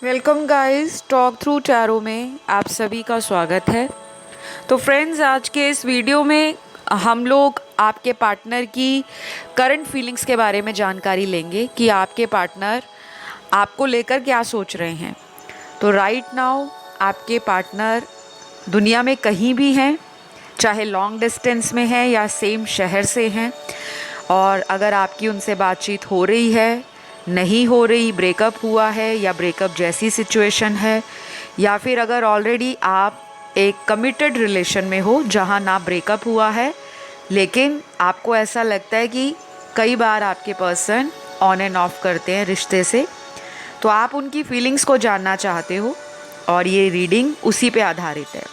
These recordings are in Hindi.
Welcome guys, talk through tarot में आप सभी का स्वागत है। तो फ्रेंड्स, आज के इस वीडियो में हम लोग आपके पार्टनर की करंट फीलिंग्स के बारे में जानकारी लेंगे कि आपके पार्टनर आपको लेकर क्या सोच रहे हैं। तो राइट नाउ आपके पार्टनर दुनिया में कहीं भी हैं, चाहे लॉन्ग डिस्टेंस में है या सेम शहर से हैं, और अगर आपकी उनसे बातचीत हो रही है, नहीं हो रही, ब्रेकअप हुआ है या ब्रेकअप जैसी सिचुएशन है, या फिर अगर ऑलरेडी आप एक कमिटेड रिलेशन में हो जहाँ ना ब्रेकअप हुआ है लेकिन आपको ऐसा लगता है कि कई बार आपके पर्सन ऑन एंड ऑफ करते हैं रिश्ते से, तो आप उनकी फीलिंग्स को जानना चाहते हो और ये रीडिंग उसी पे आधारित है।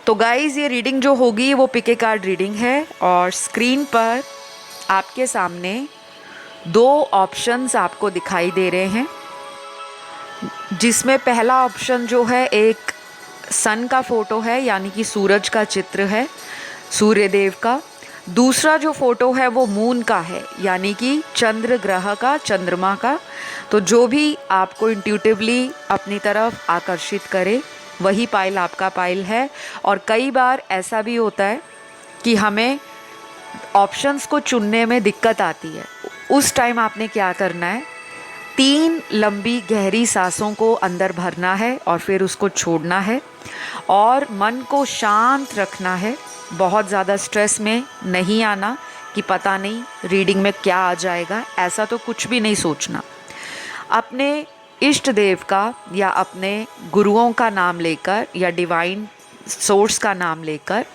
तो गाइज़, ये रीडिंग जो होगी वो पिक ए कार्ड रीडिंग है और स्क्रीन पर आपके सामने दो ऑप्शंस आपको दिखाई दे रहे हैं, जिसमें पहला ऑप्शन जो है एक सन का फोटो है, यानी कि सूरज का चित्र है, सूर्य देव का। दूसरा जो फोटो है वो मून का है, यानी कि चंद्र ग्रह का, चंद्रमा का। तो जो भी आपको इंट्यूटिवली अपनी तरफ आकर्षित करे वही पाइल आपका पाइल है। और कई बार ऐसा भी होता है कि हमें ऑप्शंस को चुनने में दिक्कत आती है। उस टाइम आपने क्या करना है, 3 लंबी गहरी सांसों को अंदर भरना है और फिर उसको छोड़ना है और मन को शांत रखना है। बहुत ज़्यादा स्ट्रेस में नहीं आना कि पता नहीं रीडिंग में क्या आ जाएगा, ऐसा तो कुछ भी नहीं सोचना। अपने इष्ट देव का या अपने गुरुओं का नाम लेकर या डिवाइन सोर्स का नाम लेकर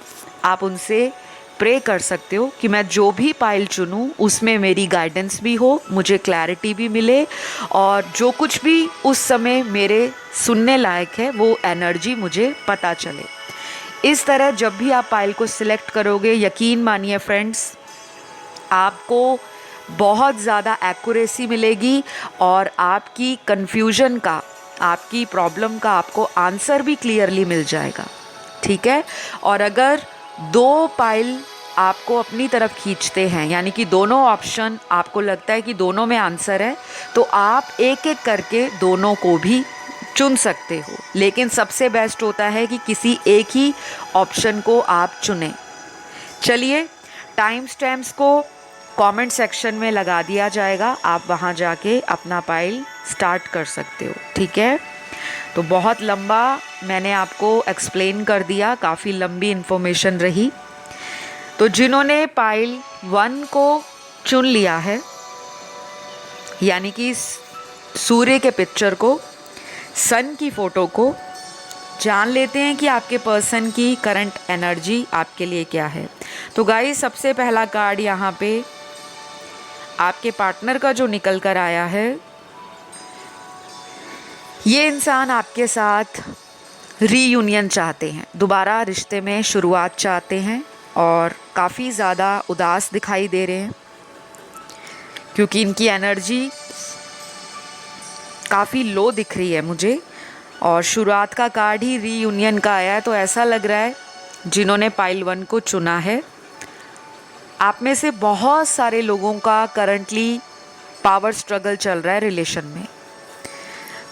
आप उनसे प्रे कर सकते हो कि मैं जो भी पाइल चुनूं उसमें मेरी गाइडेंस भी हो, मुझे क्लैरिटी भी मिले और जो कुछ भी उस समय मेरे सुनने लायक है वो एनर्जी मुझे पता चले। इस तरह जब भी आप पाइल को सिलेक्ट करोगे, यकीन मानिए फ्रेंड्स, आपको बहुत ज़्यादा एक्यूरेसी मिलेगी और आपकी कन्फ्यूजन का, आपकी प्रॉब्लम का आपको आंसर भी क्लियरली मिल जाएगा। ठीक है। और अगर 2 पाइल आपको अपनी तरफ खींचते हैं, यानी कि दोनों ऑप्शन आपको लगता है कि दोनों में आंसर है, तो आप एक एक करके दोनों को भी चुन सकते हो। लेकिन सबसे बेस्ट होता है कि किसी एक ही ऑप्शन को आप चुनें। चलिए, टाइम स्टैम्प्स को कमेंट सेक्शन में लगा दिया जाएगा, आप वहाँ जाके अपना पाइल स्टार्ट कर सकते हो। ठीक है। तो बहुत लंबा मैंने आपको एक्सप्लेन कर दिया, काफ़ी लंबी इन्फॉर्मेशन रही। तो जिन्होंने पाइल 1 को चुन लिया है, यानी कि सूर्य के पिक्चर को, सन की फ़ोटो को, जान लेते हैं कि आपके पर्सन की करंट एनर्जी आपके लिए क्या है। तो गाइस, सबसे पहला कार्ड यहाँ पे आपके पार्टनर का जो निकल कर आया है, ये इंसान आपके साथ रीयूनियन चाहते हैं, दोबारा रिश्ते में शुरुआत चाहते हैं और काफ़ी ज़्यादा उदास दिखाई दे रहे हैं क्योंकि इनकी एनर्जी काफ़ी लो दिख रही है मुझे। और शुरुआत का कार्ड ही रीयूनियन का आया है, तो ऐसा लग रहा है जिन्होंने पाइल 1 को चुना है, आप में से बहुत सारे लोगों का करंटली पावर स्ट्रगल चल रहा है रिलेशन में।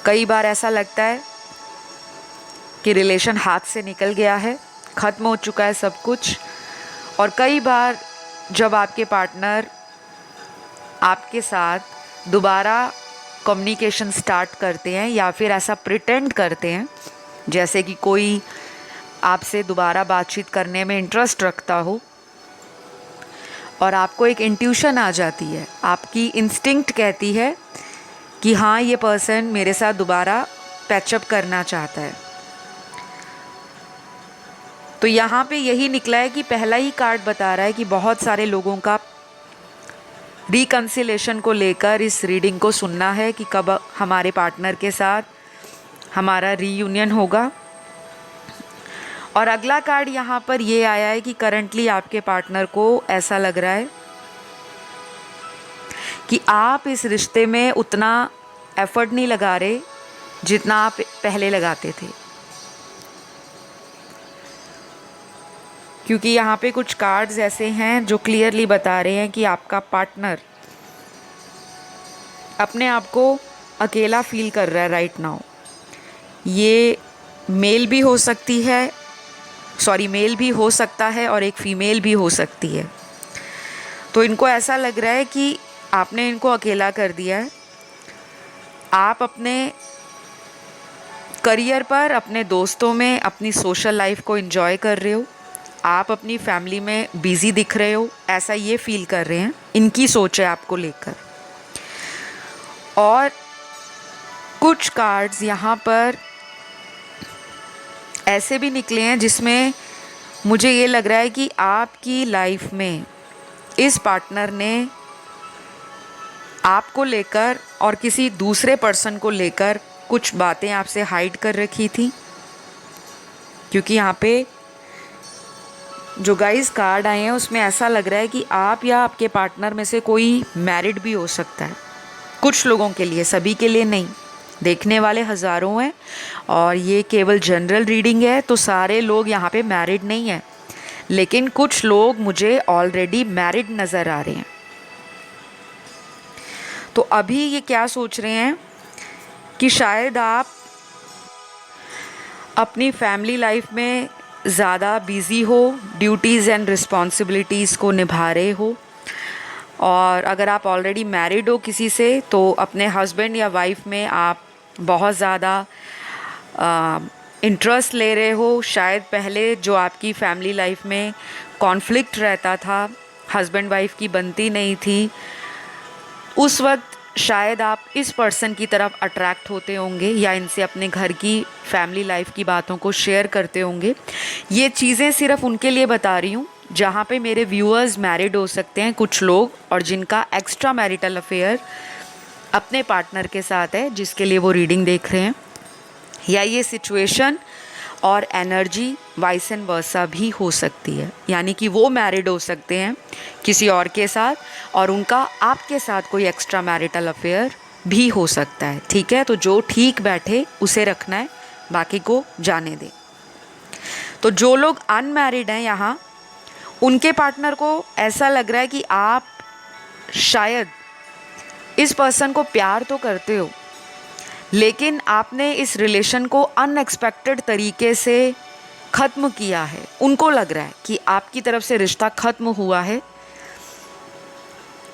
कई बार ऐसा लगता है कि रिलेशन हाथ से निकल गया है, ख़त्म हो चुका है सब कुछ। और कई बार जब आपके पार्टनर आपके साथ दोबारा कम्युनिकेशन स्टार्ट करते हैं या फिर ऐसा प्रिटेंड करते हैं जैसे कि कोई आपसे दोबारा बातचीत करने में इंटरेस्ट रखता हो, और आपको एक इंट्यूशन आ जाती है, आपकी इंस्टिंक्ट कहती है कि हाँ, ये पर्सन मेरे साथ दोबारा पैचअप करना चाहता है। तो यहाँ पे यही निकला है कि पहला ही कार्ड बता रहा है कि बहुत सारे लोगों का रिकन्सिलेशन को लेकर इस रीडिंग को सुनना है कि कब हमारे पार्टनर के साथ हमारा रीयूनियन होगा। और अगला कार्ड यहाँ पर ये आया है कि करंटली आपके पार्टनर को ऐसा लग रहा है कि आप इस रिश्ते में उतना एफर्ट नहीं लगा रहे जितना आप पहले लगाते थे, क्योंकि यहाँ पे कुछ कार्ड्स ऐसे हैं जो क्लियरली बता रहे हैं कि आपका पार्टनर अपने आप को अकेला फील कर रहा है राइट नाउ। ये मेल भी हो सकती है, मेल भी हो सकता है और एक फीमेल भी हो सकती है। तो इनको ऐसा लग रहा है कि आपने इनको अकेला कर दिया है। आप अपने करियर पर, अपने दोस्तों में, अपनी सोशल लाइफ को एंजॉय कर रहे हो, आप अपनी फैमिली में बिजी दिख रहे हो, ऐसा ये फील कर रहे हैं। इनकी सोच है आपको लेकर। और कुछ कार्ड्स यहाँ पर ऐसे भी निकले हैं जिसमें मुझे ये लग रहा है कि आपकी लाइफ में इस पार्टनर ने आपको लेकर और किसी दूसरे पर्सन को लेकर कुछ बातें आपसे हाइड कर रखी थी। क्योंकि यहाँ पे जो गाइस कार्ड आए हैं उसमें ऐसा लग रहा है कि आप या आपके पार्टनर में से कोई मैरिड भी हो सकता है। कुछ लोगों के लिए, सभी के लिए नहीं। देखने वाले हज़ारों हैं और ये केवल जनरल रीडिंग है, तो सारे लोग यहाँ पे मैरिड नहीं हैं, लेकिन कुछ लोग मुझे ऑलरेडी मैरिड नज़र आ रहे हैं। तो अभी ये क्या सोच रहे हैं कि शायद आप अपनी फैमिली लाइफ में ज़्यादा बिज़ी हो, ड्यूटीज़ एंड रिस्पॉन्सिबिलिटीज़ को निभा रहे हो। और अगर आप ऑलरेडी मैरिड हो किसी से, तो अपने हस्बैंड या वाइफ में आप बहुत ज़्यादा इंटरेस्ट ले रहे हो। शायद पहले जो आपकी फैमिली लाइफ में कॉन्फ्लिक्ट रहता था, हस्बैंड वाइफ की बनती नहीं थी, उस वक्त शायद आप इस पर्सन की तरफ अट्रैक्ट होते होंगे या इनसे अपने घर की फैमिली लाइफ की बातों को शेयर करते होंगे। ये चीज़ें सिर्फ उनके लिए बता रही हूँ जहाँ पे मेरे व्यूअर्स मैरिड हो सकते हैं कुछ लोग, और जिनका एक्स्ट्रा मैरिटल अफेयर अपने पार्टनर के साथ है, जिसके लिए वो रीडिंग देख रहे हैं। या ये सिचुएशन और एनर्जी वाइस एंड वर्सा भी हो सकती है, यानी कि वो मैरिड हो सकते हैं किसी और के साथ और उनका आपके साथ कोई एक्स्ट्रा मैरिटल अफेयर भी हो सकता है। ठीक है, तो जो ठीक बैठे उसे रखना है, बाकी को जाने दें। तो जो लोग अनमैरिड हैं यहाँ, उनके पार्टनर को ऐसा लग रहा है कि आप शायद इस पर्सन को प्यार तो करते हो, लेकिन आपने इस रिलेशन को अनएक्सपेक्टेड तरीके से ख़त्म किया है। उनको लग रहा है कि आपकी तरफ से रिश्ता ख़त्म हुआ है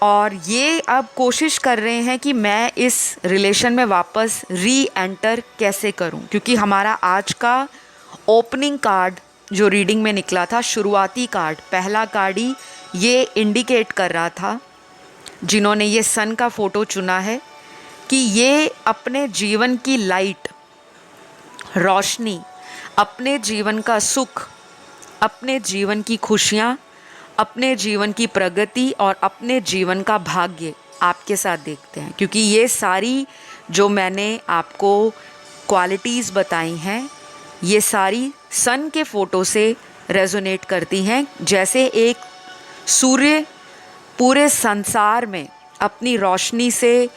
और ये अब कोशिश कर रहे हैं कि मैं इस रिलेशन में वापस री एंटर कैसे करूं। क्योंकि हमारा आज का ओपनिंग कार्ड जो रीडिंग में निकला था, शुरुआती कार्ड, पहला कार्ड ही ये इंडिकेट कर रहा था, जिन्होंने ये सन का फ़ोटो चुना है, कि ये अपने जीवन की लाइट, रोशनी, अपने जीवन का सुख, अपने जीवन की खुशियाँ, अपने जीवन की प्रगति और अपने जीवन का भाग्य आपके साथ देखते हैं। क्योंकि ये सारी जो मैंने आपको क्वालिटीज़ बताई हैं, ये सारी सन के फ़ोटो से रेजोनेट करती हैं। जैसे एक सूर्य पूरे संसार में अपनी रोशनी से,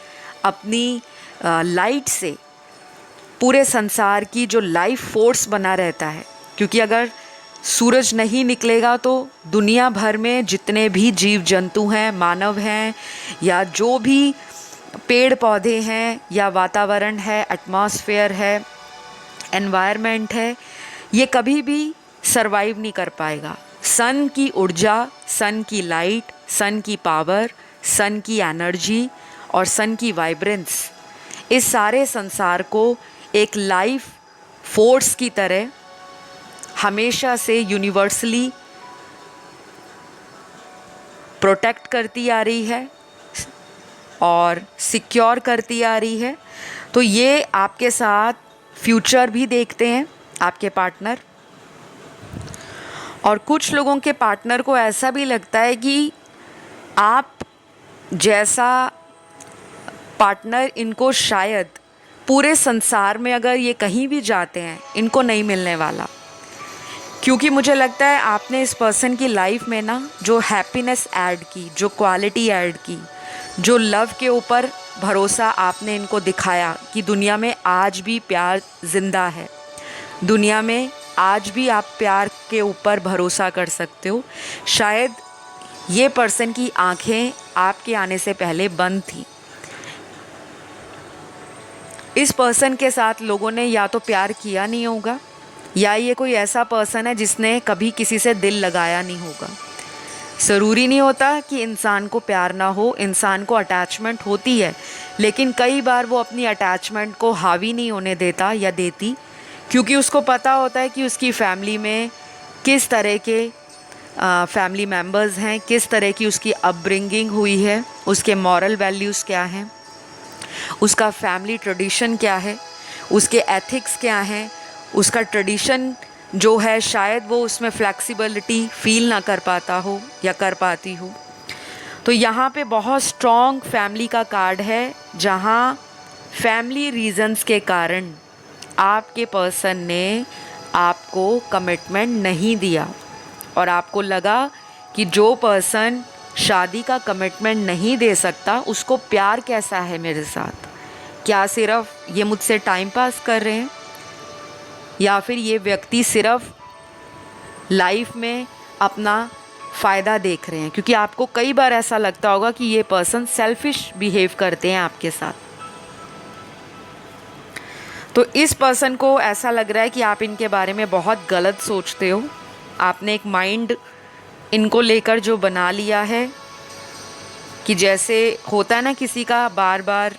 अपनी लाइट से पूरे संसार की जो लाइफ फोर्स बना रहता है। क्योंकि अगर सूरज नहीं निकलेगा तो दुनिया भर में जितने भी जीव जंतु हैं, मानव हैं, या जो भी पेड़ पौधे हैं या वातावरण है, एटमॉस्फेयर है, एनवायरनमेंट है, ये कभी भी सरवाइव नहीं कर पाएगा। सन की ऊर्जा, सन की लाइट, सन की पावर, सन की एनर्जी और सन की वाइब्रेंस इस सारे संसार को एक लाइफ फोर्स की तरह हमेशा से यूनिवर्सली प्रोटेक्ट करती आ रही है और सिक्योर करती आ रही है। तो ये आपके साथ फ्यूचर भी देखते हैं आपके पार्टनर। और कुछ लोगों के पार्टनर को ऐसा भी लगता है कि आप जैसा पार्टनर इनको शायद पूरे संसार में अगर ये कहीं भी जाते हैं इनको नहीं मिलने वाला। क्योंकि मुझे लगता है आपने इस पर्सन की लाइफ में ना जो हैप्पीनेस ऐड की, जो क्वालिटी ऐड की, जो लव के ऊपर भरोसा आपने इनको दिखाया कि दुनिया में आज भी प्यार ज़िंदा है, दुनिया में आज भी आप प्यार के ऊपर भरोसा कर सकते हो। शायद ये पर्सन की आंखें आपके आने से पहले बंद थी। इस पर्सन के साथ लोगों ने या तो प्यार किया नहीं होगा, या ये कोई ऐसा पर्सन है जिसने कभी किसी से दिल लगाया नहीं होगा। ज़रूरी नहीं होता कि इंसान को प्यार ना हो, इंसान को अटैचमेंट होती है, लेकिन कई बार वो अपनी अटैचमेंट को हावी नहीं होने देता या देती, क्योंकि उसको पता होता है कि उसकी फैमिली में किस तरह के फैमिली मेम्बर्स हैं, किस तरह की उसकी अपब्रिंगिंग हुई है, उसके मॉरल वैल्यूज़ क्या हैं, उसका फैमिली ट्रेडिशन क्या है, उसके एथिक्स क्या हैं, उसका ट्रेडिशन जो है शायद वो उसमें फ्लेक्सिबिलिटी फील ना कर पाता हो या कर पाती हो। तो यहाँ पे बहुत स्ट्रॉन्ग फैमिली का कार्ड है, जहाँ फैमिली रीजंस के कारण आपके पर्सन ने आपको कमिटमेंट नहीं दिया, और आपको लगा कि जो पर्सन शादी का कमिटमेंट नहीं दे सकता उसको प्यार कैसा है मेरे साथ, क्या सिर्फ ये मुझसे टाइम पास कर रहे हैं, या फिर ये व्यक्ति सिर्फ लाइफ में अपना फ़ायदा देख रहे हैं। क्योंकि आपको कई बार ऐसा लगता होगा कि ये पर्सन सेल्फिश बिहेव करते हैं आपके साथ। तो इस पर्सन को ऐसा लग रहा है कि आप इनके बारे में बहुत गलत सोचते हो। आपने एक माइंड इनको लेकर जो बना लिया है कि जैसे होता है ना, किसी का बार बार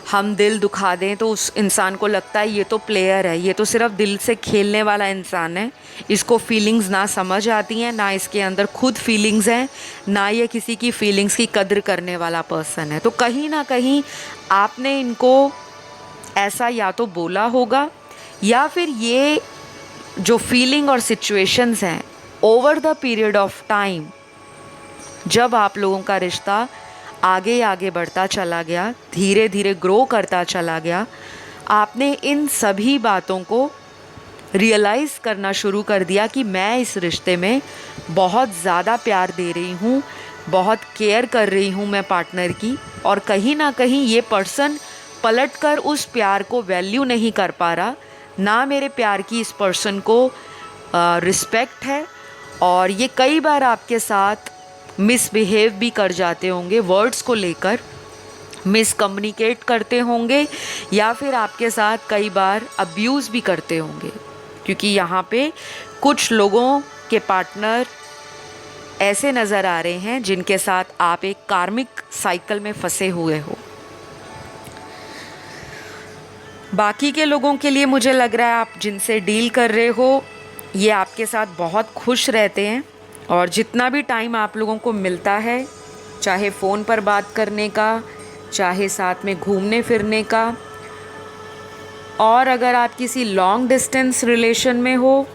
हम दिल दुखा दें तो उस इंसान को लगता है ये तो प्लेयर है, ये तो सिर्फ दिल से खेलने वाला इंसान है, इसको फीलिंग्स ना समझ आती हैं, ना इसके अंदर खुद फीलिंग्स हैं, ना ये किसी की फीलिंग्स की कद्र करने वाला पर्सन है। तो कहीं ना कहीं आपने इनको ऐसा या तो बोला होगा, या फिर ये जो फीलिंग और सिचुएशंस हैं over the period of time, जब आप लोगों का रिश्ता आगे आगे बढ़ता चला गया, धीरे धीरे ग्रो करता चला गया, आपने इन सभी बातों को रियलाइज़ करना शुरू कर दिया कि मैं इस रिश्ते में बहुत ज़्यादा प्यार दे रही हूँ, बहुत केयर कर रही हूँ मैं पार्टनर की, और कहीं ना कहीं ये पर्सन पलटकर उस प्यार को वैल्यू नहीं कर पा रहा, ना मेरे प्यार की इस पर्सन को रिस्पेक्ट है, और ये कई बार आपके साथ मिसबिहेव भी कर जाते होंगे, वर्ड्स को लेकर मिसकम्युनिकेट करते होंगे, या फिर आपके साथ कई बार अब्यूज़ भी करते होंगे। क्योंकि यहाँ पे कुछ लोगों के पार्टनर ऐसे नज़र आ रहे हैं जिनके साथ आप एक कार्मिक साइकिल में फंसे हुए हो। बाकी के लोगों के लिए मुझे लग रहा है आप जिनसे डील कर रहे हो ये आपके साथ बहुत खुश रहते हैं, और जितना भी टाइम आप लोगों को मिलता है, चाहे फ़ोन पर बात करने का, चाहे साथ में घूमने फिरने का, और अगर आप किसी लॉन्ग डिस्टेंस रिलेशन में हो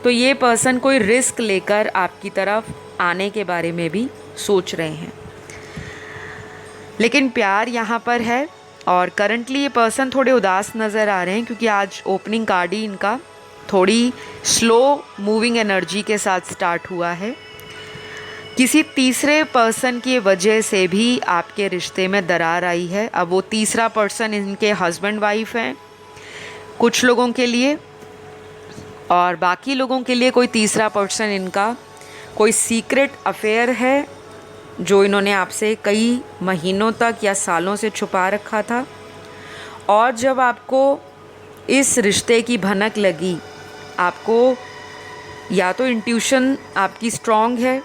तो ये पर्सन कोई रिस्क लेकर आपकी तरफ आने के बारे में भी सोच रहे हैं। लेकिन प्यार यहाँ पर है, और करंटली ये पर्सन थोड़े उदास नज़र आ रहे हैं, क्योंकि आज ओपनिंग कार्ड ही इनका थोड़ी स्लो मूविंग एनर्जी के साथ स्टार्ट हुआ है। किसी तीसरे पर्सन की वजह से भी आपके रिश्ते में दरार आई है। अब वो तीसरा पर्सन इनके हस्बैंड वाइफ हैं कुछ लोगों के लिए, और बाकी लोगों के लिए कोई तीसरा पर्सन इनका कोई सीक्रेट अफेयर है जो इन्होंने आपसे कई महीनों तक या सालों से छुपा रखा था। और जब आपको इस रिश्ते की भनक लगी, आपको या तो इंट्यूशन आपकी स्ट्रॉन्ग है,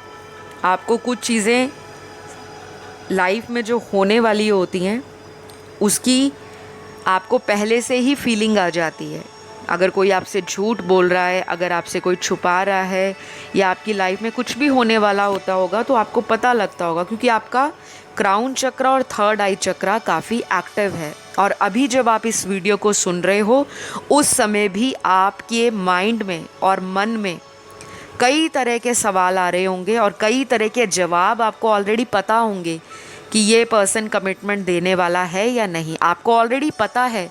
आपको कुछ चीज़ें लाइफ में जो होने वाली होती हैं उसकी आपको पहले से ही फीलिंग आ जाती है। अगर कोई आपसे झूठ बोल रहा है, अगर आपसे कोई छुपा रहा है, या आपकी लाइफ में कुछ भी होने वाला होता होगा तो आपको पता लगता होगा, क्योंकि आपका क्राउन चक्र और थर्ड आई चक्र काफ़ी एक्टिव है। और अभी जब आप इस वीडियो को सुन रहे हो उस समय भी आपके माइंड में और मन में कई तरह के सवाल आ रहे होंगे, और कई तरह के जवाब आपको ऑलरेडी पता होंगे कि ये पर्सन कमिटमेंट देने वाला है या नहीं। आपको ऑलरेडी पता है,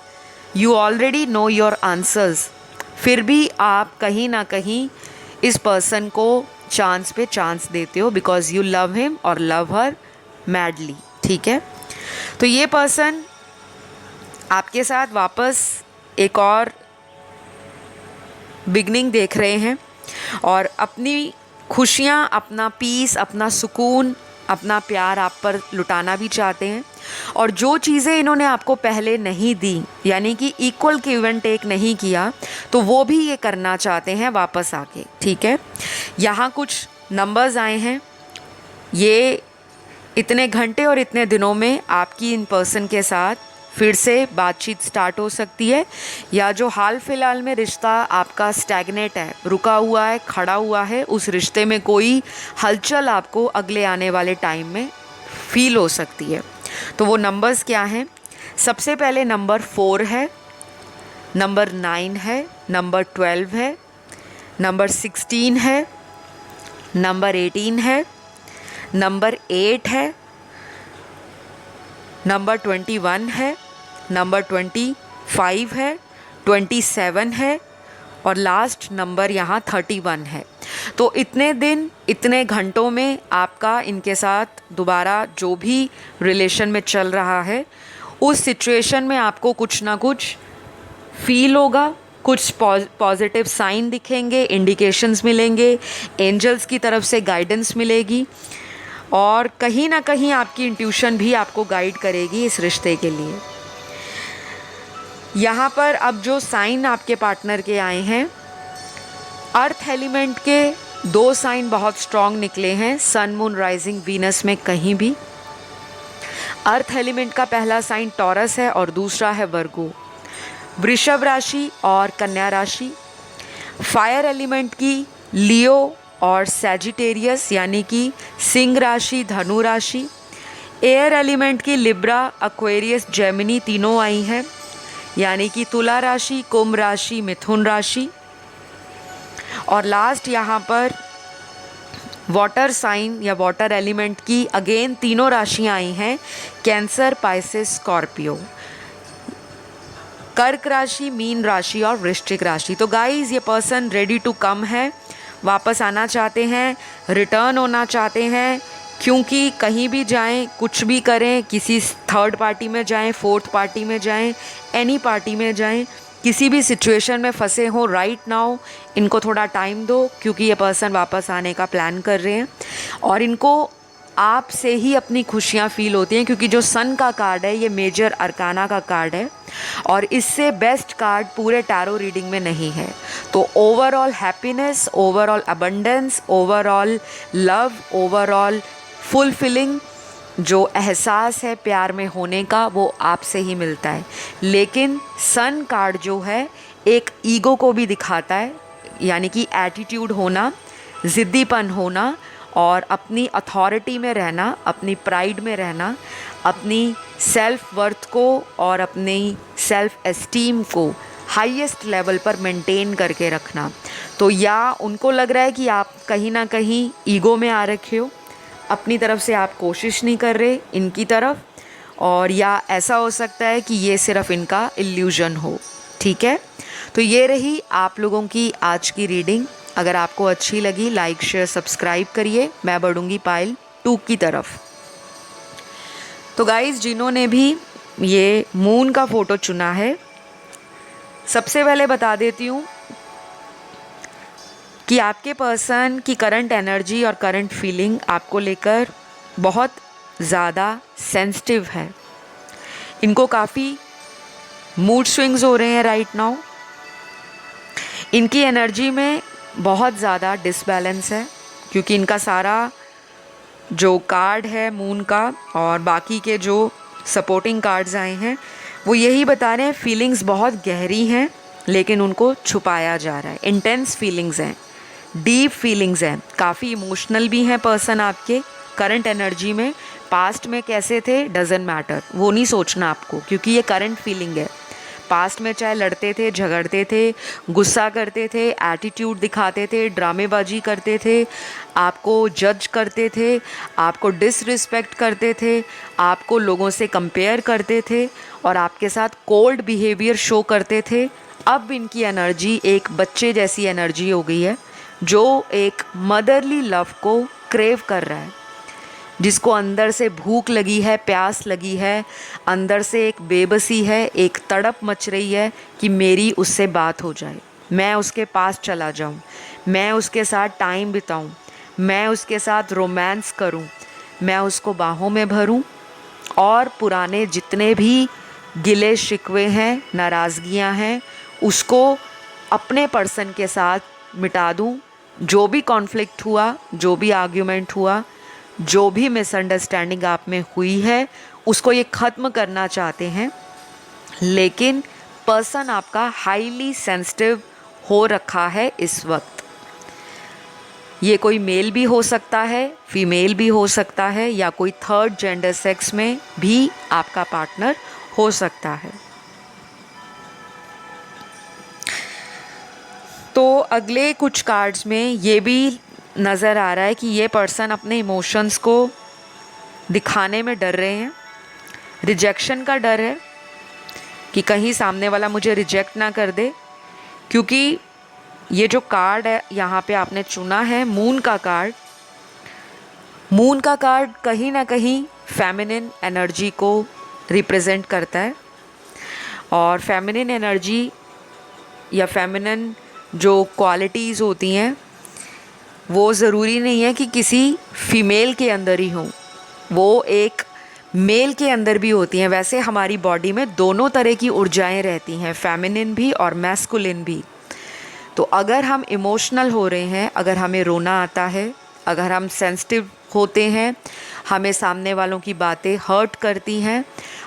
you already know your answers, फिर भी आप कहीं ना कहीं इस पर्सन को चांस पे चांस देते हो, बिकॉज यू लव हिम और लव हर मैडली। ठीक है, तो ये पर्सन आपके साथ वापस एक और बिगनिंग देख रहे हैं, और अपनी खुशियाँ, अपना पीस, अपना सुकून, अपना प्यार आप पर लुटाना भी चाहते हैं। और जो चीज़ें इन्होंने आपको पहले नहीं दी, यानी कि इक्वल गिव एंड टेक नहीं किया, तो वो भी ये करना चाहते हैं वापस आके। ठीक है, यहाँ कुछ नंबर्स आए हैं। ये इतने घंटे और इतने दिनों में आपकी इन पर्सन के साथ फिर से बातचीत स्टार्ट हो सकती है, या जो हाल फिलहाल में रिश्ता आपका स्टैग्नेट है, रुका हुआ है, खड़ा हुआ है, उस रिश्ते में कोई हलचल आपको अगले आने वाले टाइम में फील हो सकती है। तो वो नंबर्स क्या हैं? सबसे पहले नंबर 4 है, नंबर 9 है, नंबर 12 है, नंबर 16 है, नंबर 18 है, नंबर 8 है, नंबर 21 है, नंबर 25 है, 27 है और लास्ट नंबर यहाँ 31 है। तो इतने दिन, इतने घंटों में आपका इनके साथ दोबारा जो भी रिलेशन में चल रहा है, उस सिचुएशन में आपको कुछ ना कुछ फील होगा, कुछ पॉजिटिव साइन दिखेंगे, इंडिकेशंस मिलेंगे, एंजल्स की तरफ से गाइडेंस मिलेगी और कहीं ना कहीं आपकी इंट्यूशन भी आपको गाइड करेगी इस रिश्ते के लिए। यहाँ पर अब जो साइन आपके पार्टनर के आए हैं, अर्थ एलिमेंट के 2 साइन बहुत स्ट्रॉन्ग निकले हैं, सन मून राइजिंग वीनस में कहीं भी। अर्थ एलिमेंट का पहला साइन टॉरस है और दूसरा है वर्गो। वृषभ राशि और कन्या राशि। फायर एलिमेंट की लियो और सैजिटेरियस यानी कि सिंह राशि, धनु राशि। एयर एलिमेंट की लिब्रा, एक्वेरियस, जेमिनी तीनों आई हैं, यानी कि तुला राशि, कुंभ राशि, मिथुन राशि। और लास्ट यहाँ पर वाटर साइन या वाटर एलिमेंट की अगेन तीनों राशियाँ आई हैं, कैंसर, पाइसेस, स्कॉर्पियो। कर्क राशि, मीन राशि और वृश्चिक राशि। तो गाइस, ये पर्सन रेडी टू कम है, वापस आना चाहते हैं, रिटर्न होना चाहते हैं, क्योंकि कहीं भी जाएं, कुछ भी करें, किसी थर्ड पार्टी में जाएं, फोर्थ पार्टी में जाएं, एनी पार्टी में जाएं, किसी भी सिचुएशन में फंसे हो, राइट नाउ इनको थोड़ा टाइम दो, क्योंकि ये पर्सन वापस आने का प्लान कर रहे हैं और इनको आप से ही अपनी खुशियाँ फील होती हैं, क्योंकि जो सन का कार्ड है ये मेजर अरकाना का कार्ड है और इससे बेस्ट कार्ड पूरे टैरो रीडिंग में नहीं है। तो overall happiness, overall abundance, overall love, overall fulfilling जो एहसास है प्यार में होने का, वो आपसे ही मिलता है। लेकिन सन कार्ड जो है एक ईगो को भी दिखाता है, यानी कि एटीट्यूड होना, ज़िद्दीपन होना और अपनी अथॉरिटी में रहना, अपनी प्राइड में रहना, अपनी सेल्फ वर्थ को और अपनी सेल्फ एस्टीम को हाईएस्ट लेवल पर मेंटेन करके रखना। तो या उनको लग रहा है कि आप कहीं ना कहीं ईगो में आ रखे हो, अपनी तरफ से आप कोशिश नहीं कर रहे इनकी तरफ, और या ऐसा हो सकता है कि ये सिर्फ इनका इल्यूजन हो। ठीक है, तो ये रही आप लोगों की आज की रीडिंग। अगर आपको अच्छी लगी, लाइक, शेयर, सब्सक्राइब करिए। मैं बढ़ूँगी पाइल 2 की तरफ। तो गाइज़, जिन्होंने भी ये मून का फ़ोटो चुना है, सबसे पहले बता देती हूँ कि आपके पर्सन की करंट एनर्जी और करंट फीलिंग आपको लेकर बहुत ज़्यादा सेंसिटिव है। इनको काफ़ी मूड स्विंग्स हो रहे हैं राइट नाउ। इनकी एनर्जी में बहुत ज़्यादा डिसबैलेंस है, क्योंकि इनका सारा जो कार्ड है मून का और बाकी के जो सपोर्टिंग कार्ड्स आए हैं वो यही बता रहे हैं, फीलिंग्स बहुत गहरी हैं लेकिन उनको छुपाया जा रहा है। इंटेंस फीलिंग्स हैं, डीप फीलिंग्स हैं, काफ़ी इमोशनल भी हैं पर्सन आपके करंट एनर्जी में। पास्ट में कैसे थे डजेंट मैटर, वो नहीं सोचना आपको, क्योंकि ये करंट फीलिंग है। पास्ट में चाहे लड़ते थे, झगड़ते थे, गुस्सा करते थे, एटीट्यूड दिखाते थे, ड्रामेबाजी करते थे, आपको जज करते थे, आपको डिसरिस्पेक्ट करते थे, आपको लोगों से कंपेयर करते थे और आपके साथ कोल्ड बिहेवियर शो करते थे। अब इनकी एनर्जी एक बच्चे जैसी एनर्जी हो गई है, जो एक मदरली लव को क्रेव कर रहा है, जिसको अंदर से भूख लगी है, प्यास लगी है, अंदर से एक बेबसी है, एक तड़प मच रही है कि मेरी उससे बात हो जाए, मैं उसके पास चला जाऊं, मैं उसके साथ टाइम बिताऊं, मैं उसके साथ रोमांस करूं, मैं उसको बाहों में भरूं और पुराने जितने भी गिले शिकवे हैं, नाराज़गियाँ हैं, उसको अपने पर्सन के साथ मिटा दूँ। जो भी कॉन्फ्लिक्ट हुआ, जो भी आर्ग्यूमेंट हुआ, जो भी मिसअंडरस्टैंडिंग आप में हुई है, उसको ये ख़त्म करना चाहते हैं। लेकिन पर्सन आपका हाईली सेंसिटिव हो रखा है इस वक्त। ये कोई मेल भी हो सकता है, फीमेल भी हो सकता है, या कोई थर्ड जेंडर सेक्स में भी आपका पार्टनर हो सकता है। तो अगले कुछ कार्ड्स में ये भी नज़र आ रहा है कि ये पर्सन अपने इमोशंस को दिखाने में डर रहे हैं। रिजेक्शन का डर है कि कहीं सामने वाला मुझे रिजेक्ट ना कर दे, क्योंकि ये जो कार्ड है यहाँ पे आपने चुना है, मून का कार्ड। मून का कार्ड कहीं ना कहीं फेमिनिन एनर्जी को रिप्रेजेंट करता है, और फेमिनिन एनर्जी या फेमिनिन जो क्वालिटीज़ होती हैं वो ज़रूरी नहीं है कि किसी फीमेल के अंदर ही हों, वो एक मेल के अंदर भी होती हैं। वैसे हमारी बॉडी में दोनों तरह की ऊर्जाएं रहती हैं, फेमिनिन भी और मैस्कुलिन भी। तो अगर हम इमोशनल हो रहे हैं, अगर हमें रोना आता है, अगर हम सेंसिटिव होते हैं, हमें सामने वालों की बातें हर्ट करती हैं,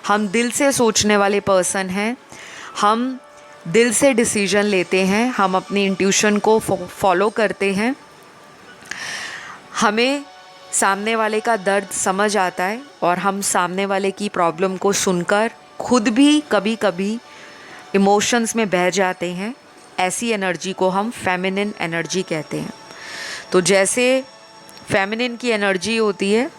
हम दिल से सोचने वाले पर्सन हैं, हम दिल से डिसीजन लेते हैं, हम अपनी इंट्यूशन को फॉलो करते हैं, हमें सामने वाले का दर्द समझ आता है, और हम सामने वाले की प्रॉब्लम को सुनकर खुद भी कभी कभी इमोशंस में बह जाते हैं। ऐसी एनर्जी को हम फेमिनिन एनर्जी कहते हैं। तो जैसे फेमिनिन की एनर्जी होती है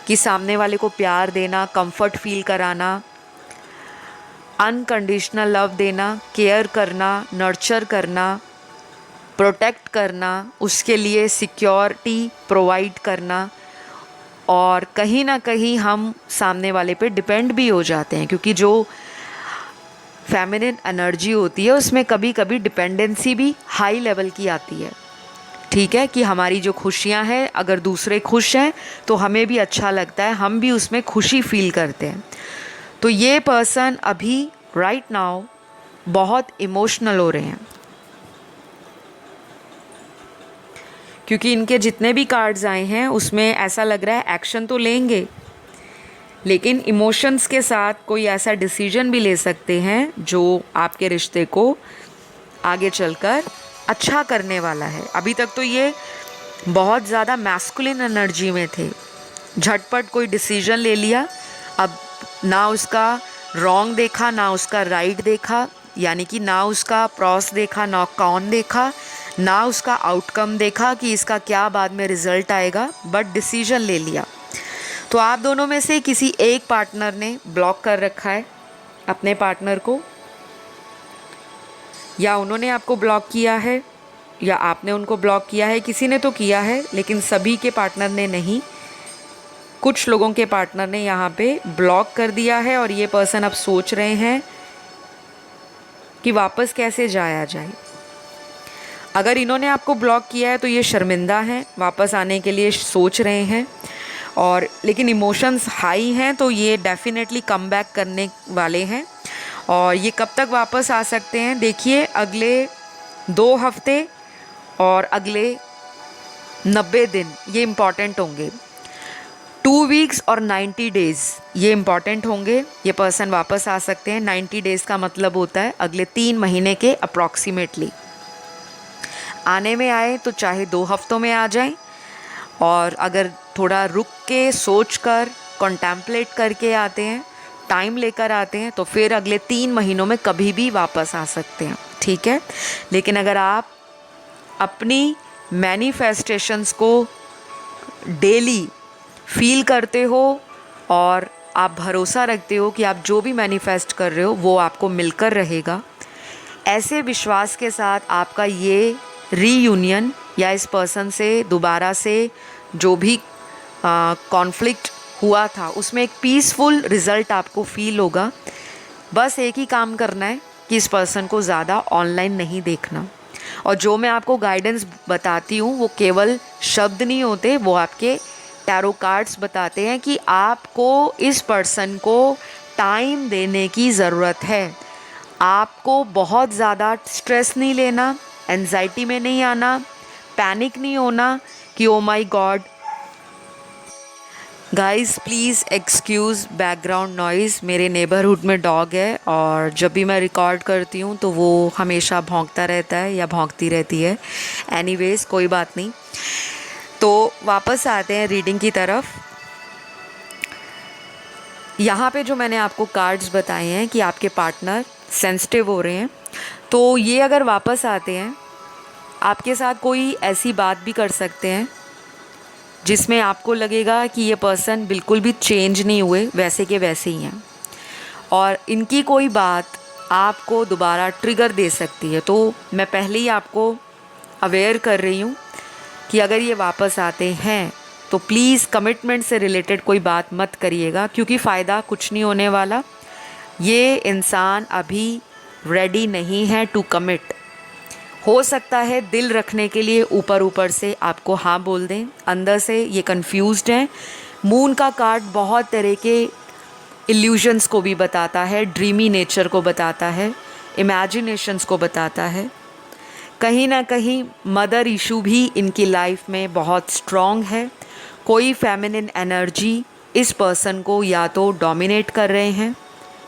कि सामने वाले को प्यार देना, कंफर्ट फील कराना, अनकंडीशनल लव देना, केयर करना, नर्चर करना, प्रोटेक्ट करना, उसके लिए सिक्योरिटी प्रोवाइड करना, और कहीं ना कहीं हम सामने वाले पे डिपेंड भी हो जाते हैं, क्योंकि जो फेमिनिन एनर्जी होती है उसमें कभी कभी डिपेंडेंसी भी हाई लेवल की आती है। ठीक है, कि हमारी जो खुशियां हैं, अगर दूसरे खुश हैं तो हमें भी अच्छा लगता है, हम भी उसमें खुशी फील करते हैं। तो ये पर्सन अभी राइट नाउ बहुत इमोशनल हो रहे हैं, क्योंकि इनके जितने भी कार्ड्स आए हैं उसमें ऐसा लग रहा है एक्शन तो लेंगे, लेकिन इमोशंस के साथ कोई ऐसा डिसीजन भी ले सकते हैं जो आपके रिश्ते को आगे चलकर अच्छा करने वाला है। अभी तक तो ये बहुत ज़्यादा मैस्कुलिन एनर्जी में थे, झटपट कोई डिसीजन ले लिया, अब ना उसका रॉन्ग देखा ना उसका राइट देखा, यानी कि ना उसका प्रॉस देखा ना कॉन देखा, ना उसका आउटकम देखा कि इसका क्या बाद में रिजल्ट आएगा, बट डिसीजन ले लिया। तो आप दोनों में से किसी एक पार्टनर ने ब्लॉक कर रखा है अपने पार्टनर को, या उन्होंने आपको ब्लॉक किया है, या आपने उनको ब्लॉक किया है। किसी ने तो किया है, लेकिन सभी के पार्टनर ने नहीं। कुछ लोगों के पार्टनर ने यहाँ पे ब्लॉक कर दिया है, और ये पर्सन अब सोच रहे हैं कि वापस कैसे जाया जाए। अगर इन्होंने आपको ब्लॉक किया है तो ये शर्मिंदा हैं, वापस आने के लिए सोच रहे हैं, और लेकिन इमोशंस हाई हैं, तो ये डेफिनेटली कम बैक करने वाले हैं। और ये कब तक वापस आ सकते हैं, देखिए अगले 2 हफ्ते और अगले 90 दिन ये इम्पॉर्टेंट होंगे। 2 वीक्स और 90 डेज़ ये इम्पॉर्टेंट होंगे। ये पर्सन वापस आ सकते हैं। 90 डेज़ का मतलब होता है अगले 3 महीने के अप्रॉक्सीमेटली। आने में आए तो चाहे 2 हफ्तों में आ जाएं, और अगर थोड़ा रुक के सोच कर कॉन्टेम्पलेट करके आते हैं, टाइम लेकर आते हैं, तो फिर अगले 3 महीनों में कभी भी वापस आ सकते हैं। ठीक है, लेकिन अगर आप अपनी मैनिफेस्टेशंस को डेली फील करते हो और आप भरोसा रखते हो कि आप जो भी मैनिफेस्ट कर रहे हो वो आपको मिलकर रहेगा, ऐसे विश्वास के साथ आपका ये रीयूनियन या इस पर्सन से दोबारा से जो भी कॉन्फ्लिक्ट हुआ था उसमें एक पीसफुल रिज़ल्ट आपको फील होगा। बस एक ही काम करना है कि इस पर्सन को ज़्यादा ऑनलाइन नहीं देखना, और जो मैं आपको गाइडेंस बताती हूँ वो केवल शब्द नहीं होते, वो आपके टैरो कार्ड्स बताते हैं कि आपको इस पर्सन को टाइम देने की ज़रूरत है। आपको बहुत ज़्यादा स्ट्रेस नहीं लेना, एंजाइटी में नहीं आना, पैनिक नहीं होना कि oh my god. Guys please excuse background noise, मेरे नेबरहुड में डॉग है और जब भी मैं रिकॉर्ड करती हूँ तो वो हमेशा भौंकता रहता है या भौंकती रहती है। एनीवेज़ कोई बात नहीं। तो वापस आते हैं रीडिंग की तरफ। यहाँ पे जो मैंने आपको कार्ड्स बताए हैं कि आपके पार्टनर सेंसिटिव हो रहे हैं, तो ये अगर वापस आते हैं आपके साथ कोई ऐसी बात भी कर सकते हैं जिसमें आपको लगेगा कि ये पर्सन बिल्कुल भी चेंज नहीं हुए, वैसे के वैसे ही हैं, और इनकी कोई बात आपको दोबारा ट्रिगर दे सकती है। तो मैं पहले ही आपको अवेयर कर रही हूँ कि अगर ये वापस आते हैं तो प्लीज़ कमिटमेंट से रिलेटेड कोई बात मत करिएगा, क्योंकि फ़ायदा कुछ नहीं होने वाला। ये इंसान अभी रेडी नहीं है टू कमिट। हो सकता है दिल रखने के लिए ऊपर ऊपर से आपको हाँ बोल दें, अंदर से ये कंफ्यूज्ड हैं। मून का कार्ड बहुत तरह के इल्यूजन्स को भी बताता है, ड्रीमी नेचर को बताता है, इमेजिनेशंस को बताता है। कहीं ना कहीं मदर इशू भी इनकी लाइफ में बहुत स्ट्रॉन्ग है। कोई फेमिनिन एनर्जी इस पर्सन को या तो डोमिनेट कर रहे हैं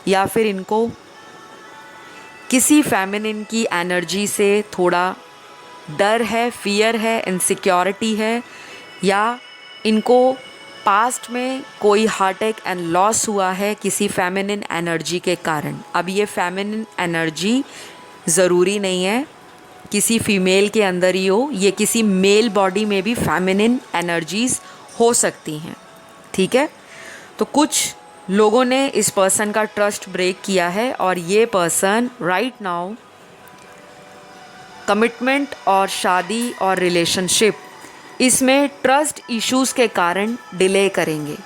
या फिर इनको किसी फेमिनिन की एनर्जी से थोड़ा डर है, फियर है, इनसिक्योरिटी है, या इनको पास्ट में कोई हार्ट अटैक एंड लॉस हुआ है किसी फेमिनिन एनर्जी के कारण। अब ये फेमिनिन एनर्जी ज़रूरी नहीं है किसी फीमेल के अंदर ही हो, ये किसी मेल बॉडी में भी फेमिनिन एनर्जीज़ हो सकती हैं, ठीक है। तो कुछ लोगों ने इस पर्सन का ट्रस्ट ब्रेक किया है और ये पर्सन राइट नाउ कमिटमेंट और शादी और रिलेशनशिप, इसमें ट्रस्ट इश्यूज के कारण डिले करेंगे।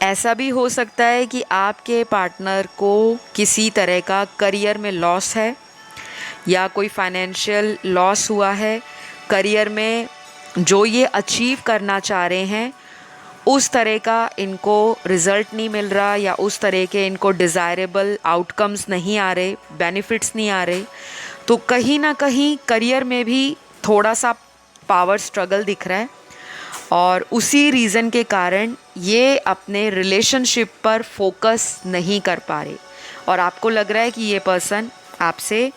ऐसा भी हो सकता है कि आपके पार्टनर को किसी तरह का करियर में लॉस है या कोई फाइनेंशियल लॉस हुआ है, करियर में जो ये अचीव करना चाह रहे हैं उस तरह का इनको रिज़ल्ट नहीं मिल रहा, या उस तरह के इनको डिज़ायरेबल आउटकम्स नहीं आ रहे, बेनिफिट्स नहीं आ रहे। तो कहीं ना कहीं करियर में भी थोड़ा सा पावर स्ट्रगल दिख रहा है और उसी रीज़न के कारण ये अपने रिलेशनशिप पर फोकस नहीं कर पा रहे और आपको लग रहा है कि ये पर्सन आपसे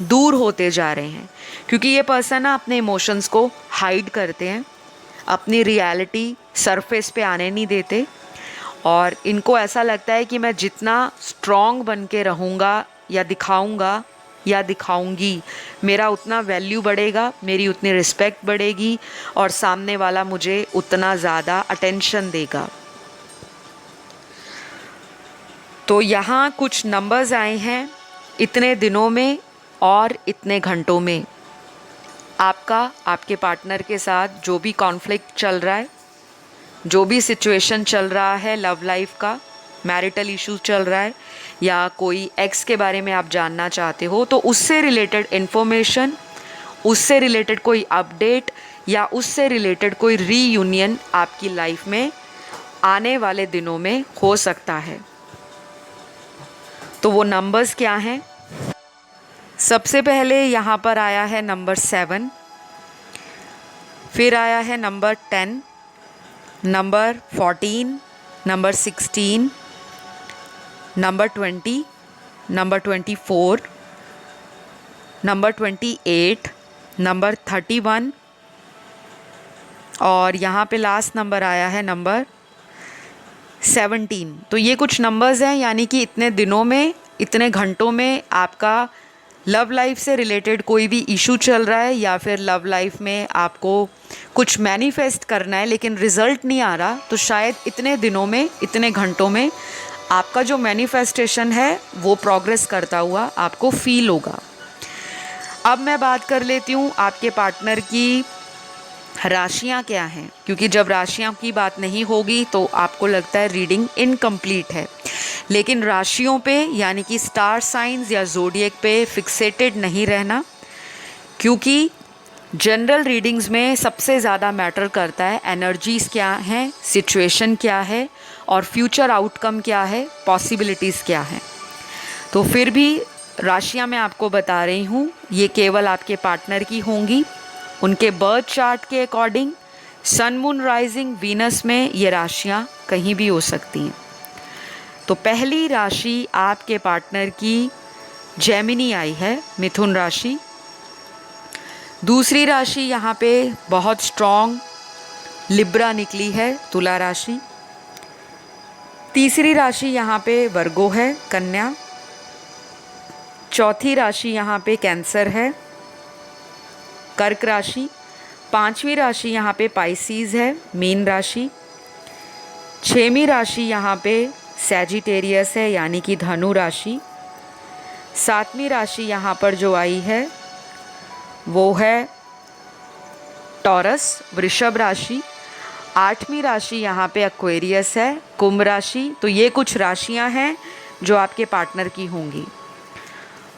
दूर होते जा रहे हैं, क्योंकि ये पर्सन ना अपने इमोशंस को हाइड करते हैं, अपनी रियलिटी सरफेस पे आने नहीं देते, और इनको ऐसा लगता है कि मैं जितना स्ट्रॉन्ग बन के रहूँगा या दिखाऊँगा या दिखाऊंगी, मेरा उतना वैल्यू बढ़ेगा, मेरी उतनी रिस्पेक्ट बढ़ेगी और सामने वाला मुझे उतना ज़्यादा अटेंशन देगा। तो यहाँ कुछ नंबर्स आए हैं, इतने दिनों में और इतने घंटों में आपका आपके पार्टनर के साथ जो भी कॉन्फ्लिक्ट चल रहा है, जो भी सिचुएशन चल रहा है, लव लाइफ का, मैरिटल इश्यूज चल रहा है, या कोई एक्स के बारे में आप जानना चाहते हो, तो उससे रिलेटेड इन्फॉर्मेशन, उससे रिलेटेड कोई अपडेट या उससे रिलेटेड कोई रीयूनियन आपकी लाइफ में आने वाले दिनों में हो सकता है। तो वो नंबर्स क्या हैं? सबसे पहले यहाँ पर आया है नंबर 7, फिर आया है number 10, number 14, number 16, number 20, number 24, number 28, number 31 और यहाँ पे लास्ट नंबर आया है नंबर 17। तो ये कुछ नंबर्स हैं, यानी कि इतने दिनों में, इतने घंटों में आपका लव लाइफ से रिलेटेड कोई भी इशू चल रहा है या फिर लव लाइफ में आपको कुछ मैनिफेस्ट करना है लेकिन रिज़ल्ट नहीं आ रहा, तो शायद इतने दिनों में, इतने घंटों में आपका जो मैनिफेस्टेशन है वो प्रोग्रेस करता हुआ आपको फील होगा। अब मैं बात कर लेती हूँ आपके पार्टनर की राशियाँ क्या हैं, क्योंकि जब राशियाँ की बात नहीं होगी तो आपको लगता है रीडिंग इनकम्प्लीट है। लेकिन राशियों पे यानी कि स्टार साइंस या ज़ोडिएक पे फिक्सेटेड नहीं रहना, क्योंकि जनरल रीडिंग्स में सबसे ज़्यादा मैटर करता है एनर्जीज़ क्या हैं, सिचुएशन क्या है और फ्यूचर आउटकम क्या है, पॉसिबिलिटीज़ क्या हैं। तो फिर भी राशियां मैं आपको बता रही हूँ, ये केवल आपके पार्टनर की होंगी। उनके बर्थ चार्ट के according sun moon rising Venus में ये राशियां कहीं भी हो सकती हैं। तो पहली राशि आपके पार्टनर की जेमिनी आई है, मिथुन राशि। दूसरी राशि यहाँ पे बहुत स्ट्रॉन्ग लिब्रा निकली है, तुला राशि। तीसरी राशि यहाँ पे वर्गो है, कन्या। चौथी राशि यहाँ पे कैंसर है, कर्क राशि। पांचवी राशि यहाँ पे पाइसीज है, मीन राशि। छठवीं राशि यहाँ पे सैजिटेरियस है, यानी कि धनु राशि। सातवीं राशि यहाँ पर जो आई है वो है टॉरस, वृषभ राशि। आठवीं राशि यहाँ पे एक्वेरियस है, कुंभ राशि। तो ये कुछ राशियाँ हैं जो आपके पार्टनर की होंगी।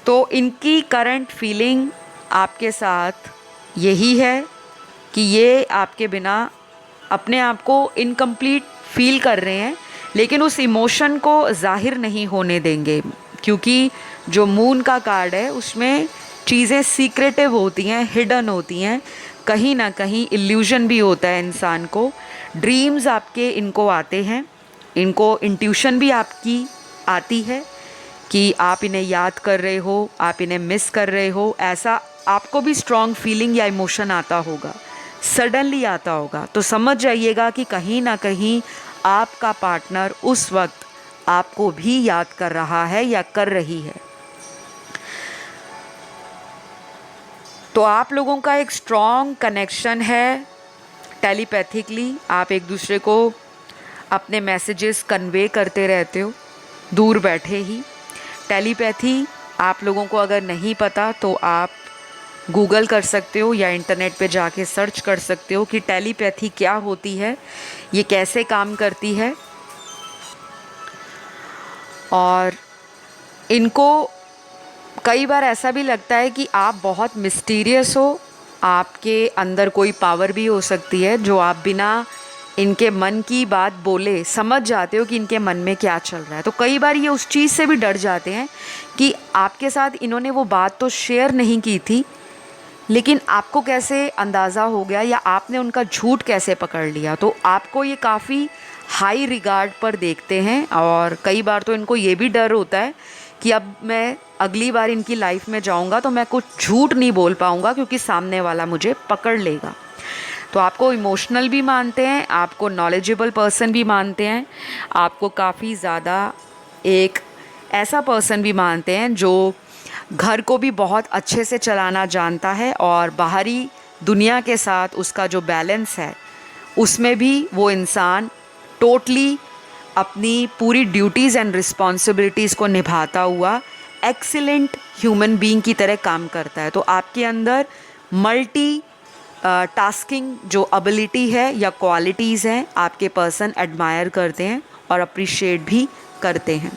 तो इनकी करंट फीलिंग आपके साथ यही है कि ये आपके बिना अपने आप को इनकम्प्लीट फील कर रहे हैं, लेकिन उस इमोशन को जाहिर नहीं होने देंगे, क्योंकि जो मून का कार्ड है उसमें चीज़ें सीक्रेटिव होती हैं, हिडन होती हैं, कहीं ना कहीं इल्यूजन भी होता है इंसान को। ड्रीम्स आपके इनको आते हैं, इनको इंट्यूशन भी आपकी आती है कि आप इन्हें याद कर रहे हो, आप इन्हें मिस कर रहे हो। ऐसा आपको भी स्ट्रॉन्ग फीलिंग या इमोशन आता होगा, सडनली आता होगा। तो समझ जाइएगा कि कहीं ना कहीं आपका पार्टनर उस वक्त आपको भी याद कर रहा है या कर रही है। तो आप लोगों का एक स्ट्रॉन्ग कनेक्शन है टेलीपैथिकली। आप एक दूसरे को अपने मैसेजेस कन्वे करते रहते हो, दूर बैठे ही। टेलीपैथी आप लोगों को अगर नहीं पता तो आप गूगल कर सकते हो या इंटरनेट पे जाके सर्च कर सकते हो कि टेलीपैथी क्या होती है, ये कैसे काम करती है। और इनको कई बार ऐसा भी लगता है कि आप बहुत मिस्टीरियस हो, आपके अंदर कोई पावर भी हो सकती है जो आप बिना इनके मन की बात बोले समझ जाते हो कि इनके मन में क्या चल रहा है। तो कई बार ये उस चीज़ से भी डर जाते हैं कि आपके साथ इन्होंने वो बात तो शेयर नहीं की थी, लेकिन आपको कैसे अंदाज़ा हो गया या आपने उनका झूठ कैसे पकड़ लिया। तो आपको ये काफ़ी हाई रिगार्ड पर देखते हैं, और कई बार तो इनको ये भी डर होता है कि अब मैं अगली बार इनकी लाइफ में जाऊंगा तो मैं कुछ झूठ नहीं बोल पाऊंगा क्योंकि सामने वाला मुझे पकड़ लेगा। तो आपको इमोशनल भी मानते हैं, आपको नॉलेजेबल पर्सन भी मानते हैं, आपको काफ़ी ज़्यादा एक ऐसा पर्सन भी मानते हैं जो घर को भी बहुत अच्छे से चलाना जानता है, और बाहरी दुनिया के साथ उसका जो बैलेंस है उसमें भी वो इंसान टोटली अपनी पूरी ड्यूटीज़ एंड रिस्पॉन्सिबिलिटीज़ को निभाता हुआ एक्सीलेंट ह्यूमन बीइंग की तरह काम करता है। तो आपके अंदर मल्टी टास्किंग जो एबिलिटी है या क्वालिटीज़ हैं, आपके पर्सन एडमायर करते हैं और अप्रिशिएट भी करते हैं।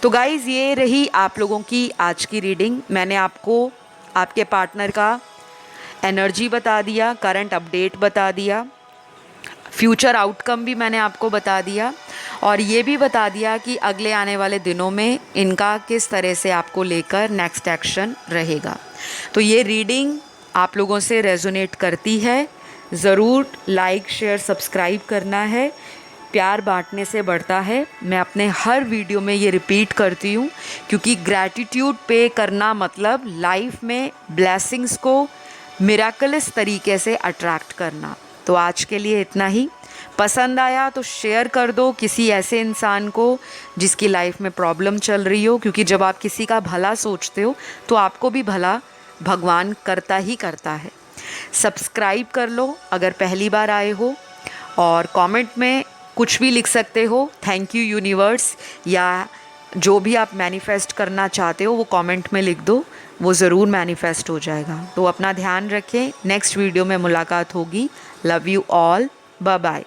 तो गाइज़, ये रही आप लोगों की आज की रीडिंग। मैंने आपको आपके पार्टनर का एनर्जी बता दिया, करंट अपडेट बता दिया, फ्यूचर आउटकम भी मैंने आपको बता दिया, और ये भी बता दिया कि अगले आने वाले दिनों में इनका किस तरह से आपको लेकर नेक्स्ट एक्शन रहेगा। तो ये रीडिंग आप लोगों से रेजोनेट करती है, ज़रूर लाइक शेयर सब्सक्राइब करना है। प्यार बांटने से बढ़ता है। मैं अपने हर वीडियो में ये रिपीट करती हूँ, क्योंकि ग्रैटिट्यूड पे करना मतलब लाइफ में ब्लेसिंग्स को मिराकलस तरीके से अट्रैक्ट करना। तो आज के लिए इतना ही। पसंद आया तो शेयर कर दो किसी ऐसे इंसान को जिसकी लाइफ में प्रॉब्लम चल रही हो, क्योंकि जब आप किसी का भला सोचते हो तो आपको भी भला भगवान करता ही करता है। सब्सक्राइब कर लो अगर पहली बार आए हो, और कमेंट में कुछ भी लिख सकते हो, थैंक यू यूनिवर्स, या जो भी आप मैनिफेस्ट करना चाहते हो वो कमेंट में लिख दो, वो ज़रूर मैनिफेस्ट हो जाएगा। तो अपना ध्यान रखें, नेक्स्ट वीडियो में मुलाकात होगी। Love you all, bye bye.